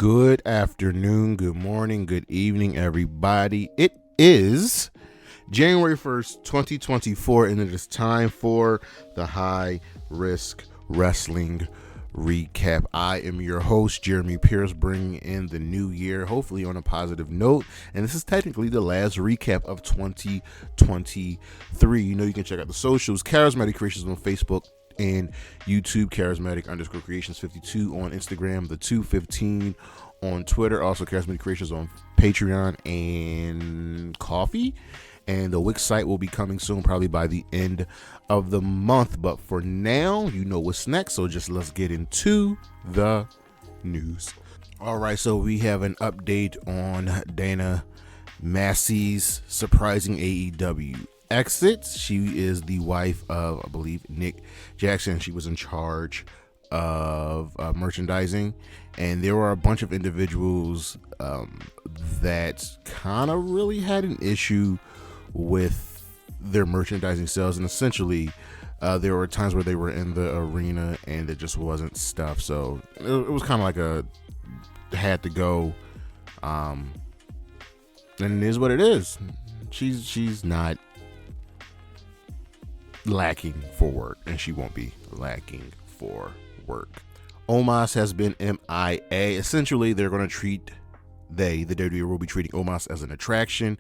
Good afternoon, good morning, good evening, everybody. It is January 1st, 2024, and it is time for the High Risk Wrestling Recap. I am your host, Jeremy Pierce, bringing in the new year, hopefully on a positive note. And this is technically the last recap of 2023. You know, you can check out the socials, Charismatic Creations on Facebook and YouTube, Charismatic_Creations52 on Instagram, the 215 on Twitter, also Charismatic Creations on Patreon and Coffee. And the Wix site will be coming soon, probably by the end of the month. But for now, you know what's next, so just let's get into the news. All right, so we have an update on Dana Massey's surprising AEW exit. She is the wife of, I believe, Nick Jackson. She was in charge of merchandising, and there were a bunch of individuals that kind of really had an issue with their merchandising sales, and essentially there were times where they were in the arena and it just wasn't stuff, so it was kind of like a had to go, and it is what it is. She's not lacking for work, and she won't be lacking for work. Omos has been MIA. Essentially, they're going to treat the WWE will be treating Omos as an attraction.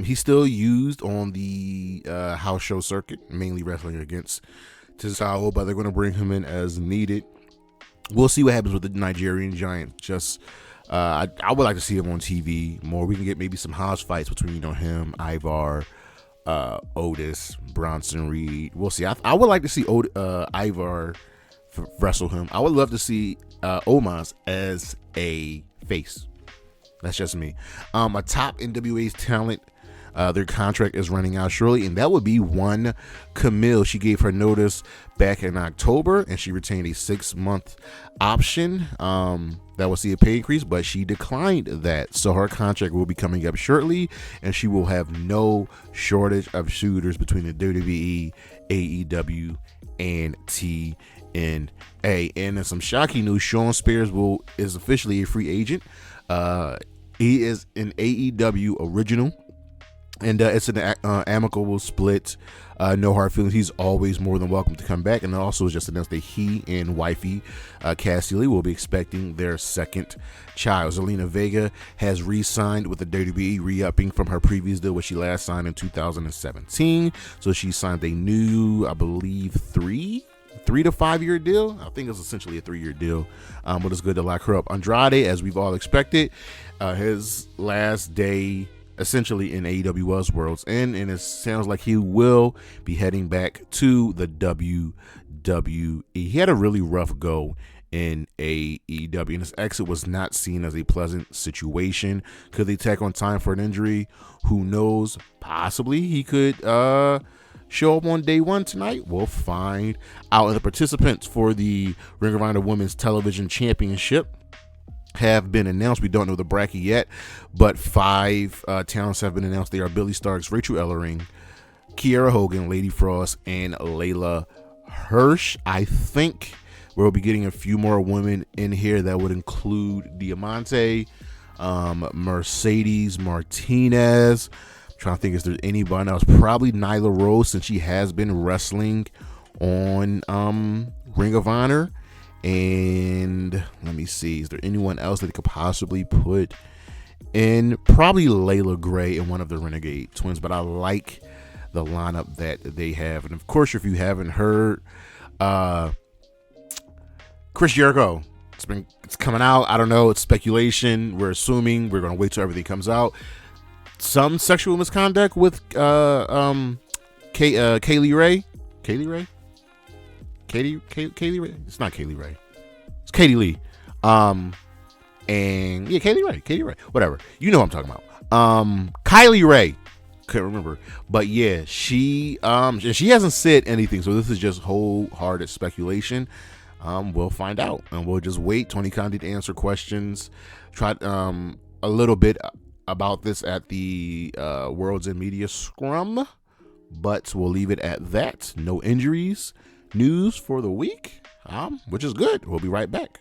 He's still used on the house show circuit, mainly wrestling against Tozawa, but they're going to bring him in as needed. We'll see what happens with the Nigerian Giant. Just I would like to see him on TV more. We can get maybe some house fights between him, Ivar, Otis, Bronson Reed. We'll see. I would like to see Ivar wrestle him. I would love to see Omos as a face. That's just me. A top NWA's talent, their contract is running out shortly, and that would be one Camille. She gave her notice back in October, and she retained a 6-month option that will see a pay increase, but she declined that. So her contract will be coming up shortly, and she will have no shortage of shooters between the WWE, AEW, and TNA. And in some shocking news, Sean Spears is officially a free agent. He is an AEW original, and it's an amicable split. No hard feelings. He's always more than welcome to come back. And also just announced that he and wifey Castagnoli will be expecting their second child. Zelina Vega has re-signed with the WWE, re-upping from her previous deal, which she last signed in 2017. So she signed a new, I believe, 3 to 5 year deal. I think it's essentially a 3-year deal, but it's good to lock her up. Andrade, as we've all expected, his last day essentially in AEW was World's End, and it sounds like he will be heading back to the WWE. He had a really rough go in AEW, and his exit was not seen as a pleasant situation. Could they tack on time for an injury? Who knows? Possibly he could show up on day one tonight. We'll find out. And the participants for the Ring of Honor Women's Television Championship have been announced. We don't know the bracket yet, but 5 talents have been announced. They are Billy Starks, Rachel Ellering, Kiera Hogan, Lady Frost, and Layla Hirsch. I think we'll be getting a few more women in here. That would include Diamante, Mercedes Martinez. Trying to think if there's anybody else. Probably Nyla Rose, since she has been wrestling on Ring of Honor. And let me see, is there anyone else that they could possibly put in? Probably Layla Gray and one of the Renegade Twins, but I like the lineup that they have. And of course, if you haven't heard, Chris Jericho, it's coming out. I don't know, it's speculation. We're assuming. We're gonna wait till everything comes out. Some sexual misconduct with Kaylee Ray. Kaylee Ray. It's not Kaylee Ray. It's Katie Lee. And yeah, Katie Ray. Whatever. You know what I'm talking about. Kylie Ray. Couldn't remember. But yeah, she hasn't said anything, so this is just wholehearted speculation. We'll find out, and we'll just wait. Tony Khan did answer questions. Tried a little bit about this at the World's End Media Scrum, but we'll leave it at that. No injuries news for the week, which is good. We'll be right back.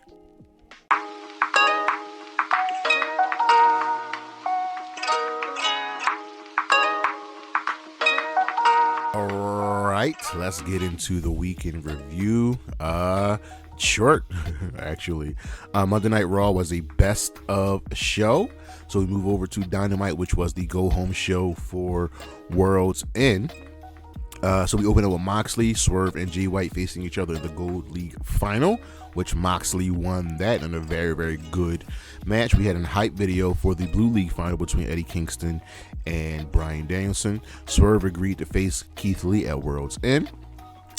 right, let's get into the weekend review. Short, actually. Monday Night Raw was a best of show. So we move over to Dynamite, which was the go-home show for World's End. So we open up with Moxley, Swerve, and Jay White facing each other in the Gold League final, which Moxley won that in a very, very good match. We had a hype video for the Blue League final between Eddie Kingston and Bryan Danielson. Swerve agreed to face Keith Lee at World's End.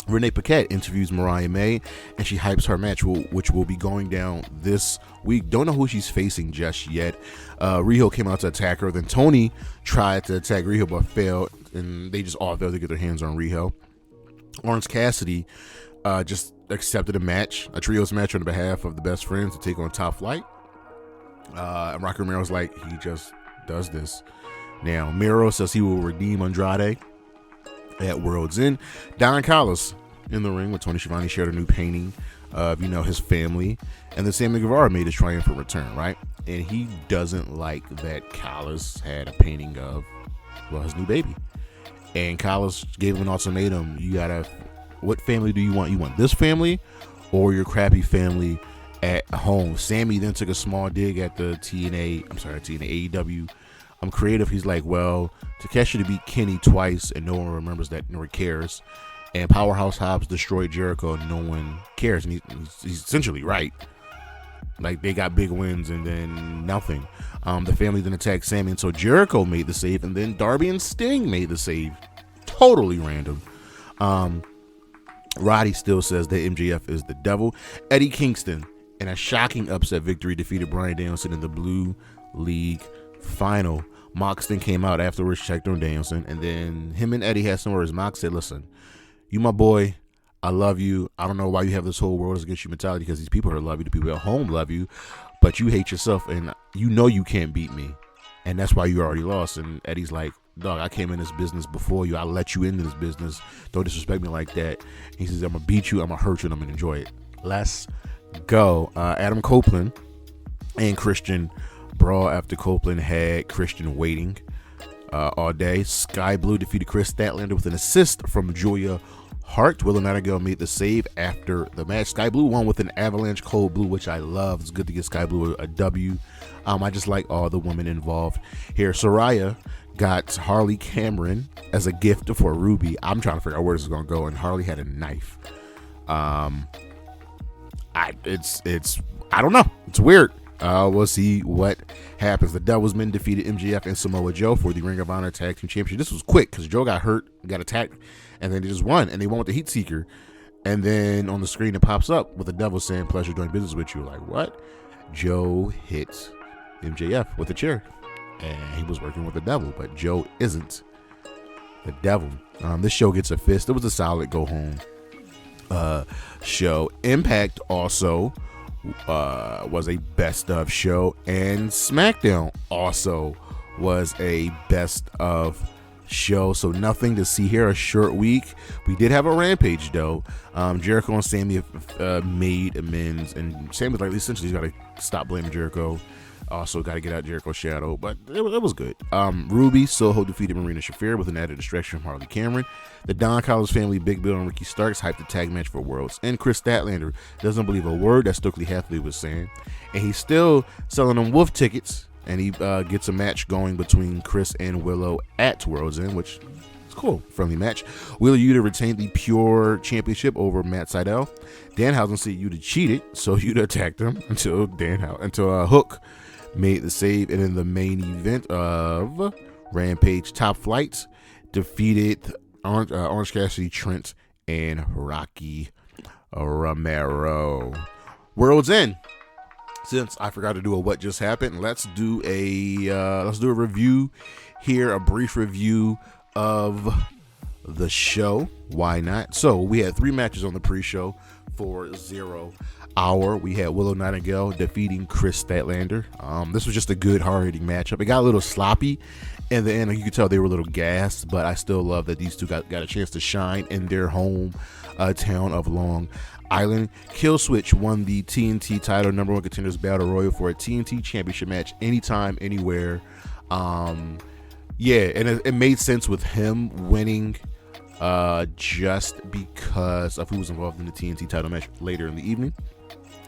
Renee Paquette interviews Mariah May, and she hypes her match, which will be going down this week. Don't know who she's facing just yet. Riho came out to attack her. Then Tony tried to attack Riho but failed, and they just all failed to get their hands on Riho. Orange Cassidy just accepted a trios match on behalf of the Best Friends to take on Top Flight. And Rocky Romero's like, he just does this. Now, Miro says he will redeem Andrade at World's End. Don Callis in the ring with Tony Schiavone shared a new painting of, his family. And then Sammy Guevara made his triumphant return, right? And he doesn't like that Callis had a painting of, his new baby. And Callis gave him an ultimatum. What family do you want? You want this family or your crappy family at home? Sammy then took a small dig at the AEW creative. He's like, well, Takeshi to beat Kenny twice and no one remembers that, no one cares. And Powerhouse Hobbs destroyed Jericho and no one cares. And he's essentially right. Like, they got big wins and then nothing. The family then attacked Sammy, and so Jericho made the save, and then Darby and Sting made the save. Totally random. Roddy still says that MJF is the devil. Eddie Kingston, in a shocking upset victory, defeated Bryan Danielson in the Blue League final. Moxley came out afterwards, checked on Danielson, and then him and Eddie had some words. Mox said, listen, you my boy, I love you. I don't know why you have this whole world against you mentality, because these people here love you, the people at home love you, but you hate yourself, and you know you can't beat me, and that's why you already lost. And Eddie's like, dog, I came in this business before you. I let you into this business. Don't disrespect me like that. He says, I'm going to beat you, I'm going to hurt you, and I'm going to enjoy it. Let's go. Adam Copeland and Christian brawl after Copeland had Christian waiting all day. Sky Blue defeated Kris Statlander with an assist from Julia Hart. Willow Nightingale made the save after the match. Sky Blue won with an avalanche cold blue, which I love. It's good to get Sky Blue a W. I just like all the women involved here. Soraya got Harley Cameron as a gift for Ruby. I'm trying to figure out where this is going to go, and Harley had a knife. I don't know. It's weird. We'll see what happens. The Devil's Men defeated MJF and Samoa Joe for the Ring of Honor Tag Team Championship. This was quick because Joe got hurt, got attacked, and then they just won. And they won with the Heat Seeker. And then on the screen it pops up with the Devil saying, pleasure doing business with you. Like, what? Joe hits MJF with a chair. And he was working with the Devil, but Joe isn't the Devil. This show gets a fist. It was a solid go-home show. Impact also was a best of show, and SmackDown also was a best of show, so nothing to see here. A short week. We did have a Rampage though. Jericho and Sammy made amends, and Sammy was like, essentially he's got to stop blaming Jericho, also got to get out Jericho's shadow, but it was good. Ruby Soho defeated Marina Shafir with an added distraction from Harley Cameron. The Don Callis family, Big Bill and Ricky Starks hyped the tag match for Worlds, and Kris Statlander doesn't believe a word that Stokely Hathaway was saying, and he's still selling them wolf tickets, and he gets a match going between Kris and Willow at Worlds End, which is cool, friendly match. Wheeler Yuta retained the Pure Championship over Matt Sydal. Danhausen said Yuta cheated, so Yuta attacked him until Hook made the save. And in the main event of Rampage, Top Flight defeated Orange Cassidy, Trent, and Rocky Romero. World's End. Since I forgot to do a what just happened, let's do a review here, a brief review of the show. Why not? So we had 3 matches on the pre-show for 0 hour. We had Willow Nightingale defeating Kris Statlander. This was just a good, hard-hitting matchup. It got a little sloppy in the end. You could tell they were a little gassed, but I still love that these two got a chance to shine in their home town of Long Island. Killswitch won the TNT title, #1 contenders battle royal for a TNT championship match, anytime, anywhere. And it made sense with him winning just because of who was involved in the TNT title match later in the evening.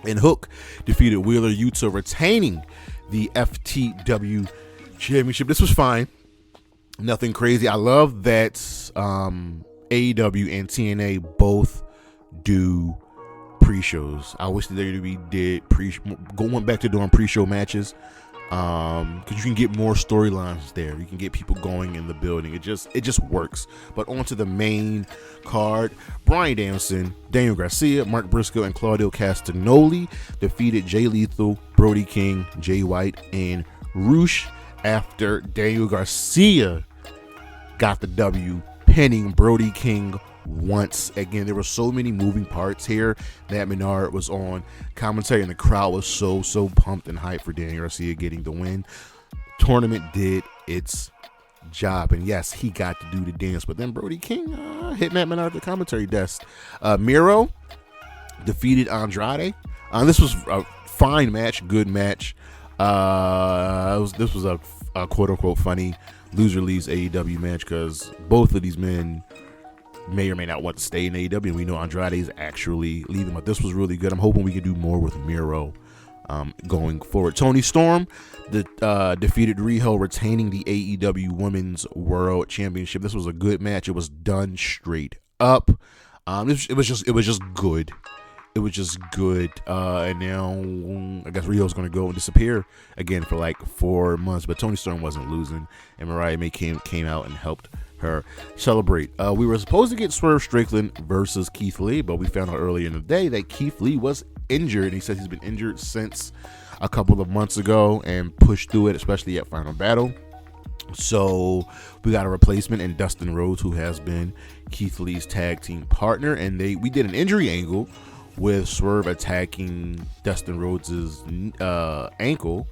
And Hook defeated Wheeler Yuta, retaining the FTW Championship. This was fine. Nothing crazy. I love that AEW and TNA both do pre-shows. I wish the WWE did went back to doing pre-show matches, because you can get more storylines there. You can get people going in the building. It just works. But on to the main card. Bryan Danielson, Daniel Garcia, Mark Briscoe, and Claudio Castagnoli defeated Jay Lethal, Brody King, Jay White, and Roosh after Daniel Garcia got the W, pinning Brody King once again. There were so many moving parts here. That Menard was on commentary, and the crowd was so pumped and hyped for Daniel Garcia getting the win. Tournament did its job, and yes, he got to do the dance, but then Brody King hit Matt Menard at the commentary desk. Miro defeated Andrade. This was a fine match, good match. This was a quote-unquote funny loser leaves AEW match, because both of these men may or may not want to stay in AEW, and we know Andrade is actually leaving, but this was really good. I'm hoping we can do more with Miro going forward. Toni Storm defeated Riho, retaining the AEW Women's World Championship. This was a good match. It was done straight up. It was just good. It was just good. And now I guess Rio's going to go and disappear again for like 4 months. But Toni Storm wasn't losing, and Mariah May came out and helped her celebrate. We were supposed to get Swerve Strickland versus Keith Lee, but we found out earlier in the day that Keith Lee was injured. He said he's been injured since a couple of months ago and pushed through it, especially at Final Battle. So we got a replacement in Dustin Rhodes, who has been Keith Lee's tag team partner, and we did an injury angle with Swerve attacking Dustin Rhodes' ankle.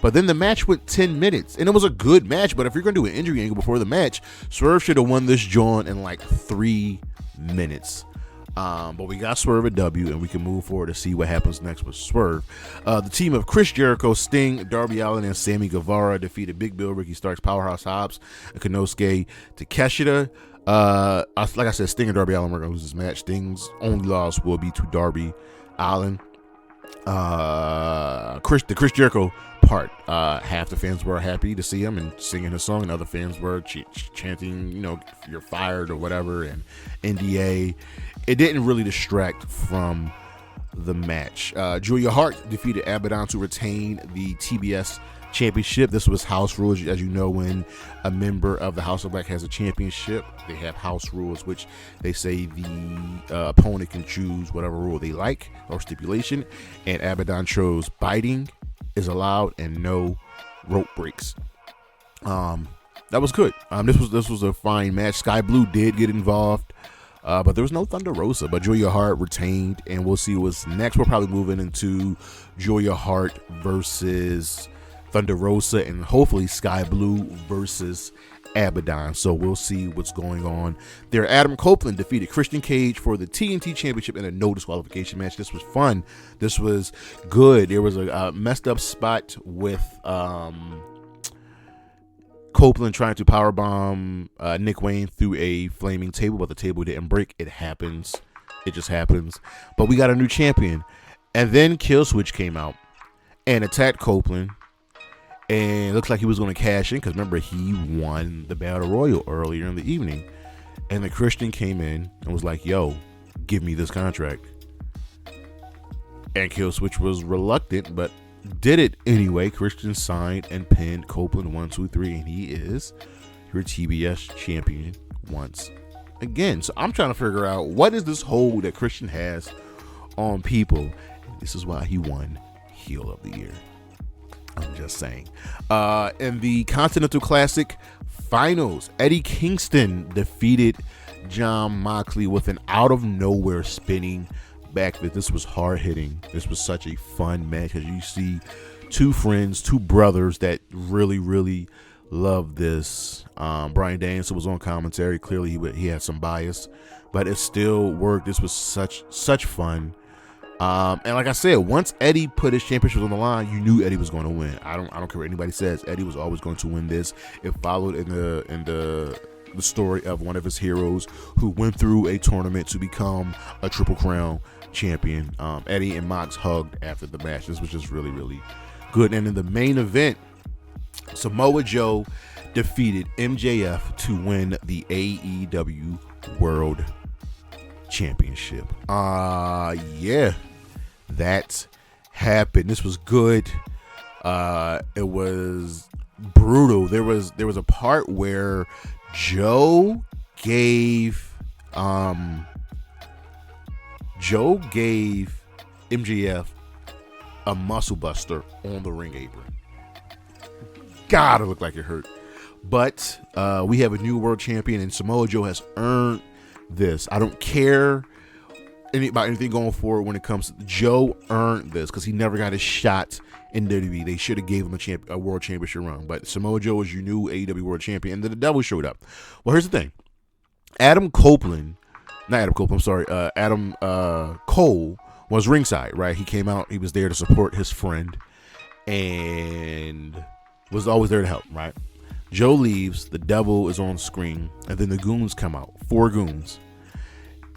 But then the match went 10 minutes, and it was a good match. But if you're going to do an injury angle before the match, Swerve should have won this joint in like 3 minutes. But we got Swerve a W, and we can move forward to see what happens next with Swerve. The team of Chris Jericho, Sting, Darby Allin, and Sammy Guevara defeated Big Bill, Ricky Starks, Powerhouse, Hobbs, and Konosuke Takeshita. Like I said, Sting and Darby Allin were going to lose this match. Sting's only loss will be to Darby Allin. The Chris Jericho part, half the fans were happy to see him and singing his song, and other fans were chanting, you're fired or whatever, and NDA. It didn't really distract from the match. Julia Hart defeated Abadon to retain the TBS Championship. This was house rules. As you know, when a member of the House of Black has a championship, they have house rules, which they say the opponent can choose whatever rule they like or stipulation, and Abadon chose biting is allowed and no rope breaks. That was good. This was a fine match. Sky Blue did get involved, but there was no Thunder Rosa. But Julia Hart retained, and we'll see what's next. We're probably moving into Julia Hart versus Thunder Rosa, and hopefully Sky Blue versus Abadon. So we'll see what's going on there. Adam Copeland defeated Christian Cage for the TNT Championship in a no disqualification match. This was fun. This was good. There was a messed up spot with Copeland trying to powerbomb Nick Wayne through a flaming table, but the table didn't break. It happens. It just happens. But we got a new champion. And then Killswitch came out and attacked Copeland. And it looks like he was going to cash in, because remember, he won the Battle Royal earlier in the evening. And the Christian came in and was like, yo, give me this contract. And Killswitch was reluctant, but did it anyway. Christian signed and pinned Copeland 1, 2, 3, and he is your TBS champion once again. So I'm trying to figure out, what is this hold that Christian has on people? And this is why he won Heel of the Year. I'm just saying. In the Continental Classic Finals, Eddie Kingston defeated Jon Moxley with an out-of-nowhere spinning back fist. This was hard-hitting. This was such a fun match, because you see two friends, two brothers that really, really love this. Bryan Danielson was on commentary. Clearly, he had some bias, but it still worked. This was such fun. And like I said, once Eddie put his championship on the line, you knew Eddie was going to win. I don't care what anybody says. Eddie was always going to win this. It followed in the the story of one of his heroes who went through a tournament to become a Triple Crown champion. Eddie and Mox hugged after the match. This was just really, really good. And in the main event, Samoa Joe defeated MJF to win the AEW World Championship. Yeah, that happened. This was good. It was brutal. There was a part where Joe gave MJF a muscle buster on the ring apron. God, it looked like it hurt. But we have a new world champion, and Samoa Joe has earned this. I don't care about anything going forward when it comes to Joe earned this because he never got a shot in WWE. They should have gave him a world championship run. But Samoa Joe is your new AEW world champion, and then the devil showed up. Well, here's the thing. Adam Cole was ringside, right? He came out, he was there to support his friend and was always there to help, right? Joe leaves, the devil is on screen, and then the goons come out, 4 goons,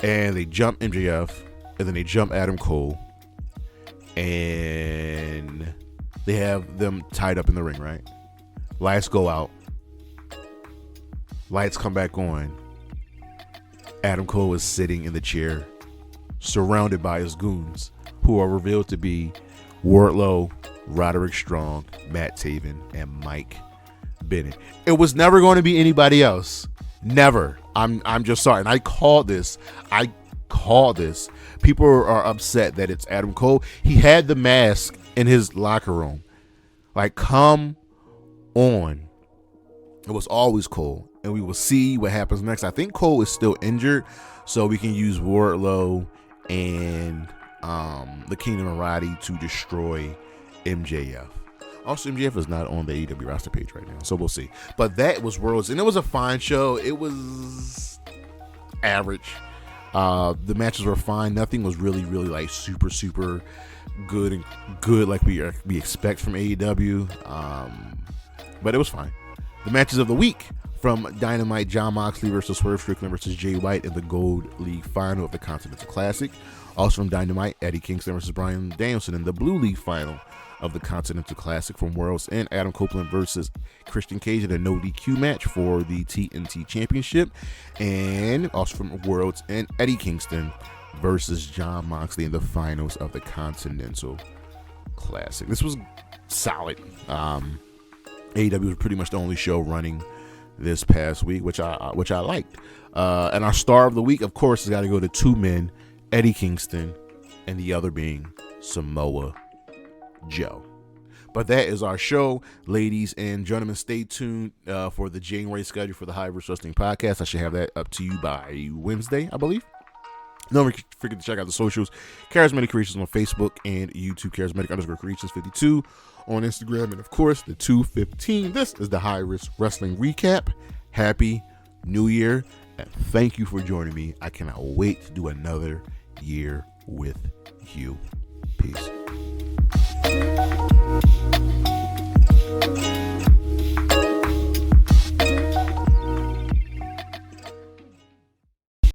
and they jump MJF, and then they jump Adam Cole, and they have them tied up in the ring, right? Lights go out, lights come back on. Adam Cole is sitting in the chair, surrounded by his goons, who are revealed to be Wardlow, Roderick Strong, Matt Taven, and Mike Bennett. It was never going to be anybody else. Never. I'm just sorry. And I called this. People are upset that it's Adam Cole. He had the mask in his locker room. Like, come on. It was always Cole. And we will see what happens next. I think Cole is still injured, so we can use Wardlow and the Kingdom of Roddy to destroy MJF. Also, MJF is not on the AEW roster page right now, so we'll see. But that was Worlds, and it was a fine show. It was average. The matches were fine. Nothing was really, really like super, super good like we expect from AEW. But it was fine. The matches of the week from Dynamite: Jon Moxley versus Swerve Strickland versus Jay White in the Gold League final of the Continental Classic. Also from Dynamite, Eddie Kingston versus Bryan Danielson in the Blue League final of the Continental Classic. From Worlds End, Adam Copeland versus Christian Cage in a no DQ match for the TNT Championship. And also from Worlds End, Eddie Kingston versus Jon Moxley in the finals of the Continental Classic. This was solid. AEW was pretty much the only show running this past week, which I liked. And our star of the week, of course, has got to go to 2 men, Eddie Kingston, and the other being Samoa Joe. But that is our show, ladies and gentlemen. Stay tuned for the January schedule for the High Risk Wrestling Podcast. I should have that up to you by Wednesday, I believe. Don't forget to check out the socials. Charismatic Creations on Facebook and YouTube. Charismatic_Creations52 on Instagram. And of course, the 215. This is the High Risk Wrestling Recap. Happy New Year. And thank you for joining me. I cannot wait to do another year with you. Peace.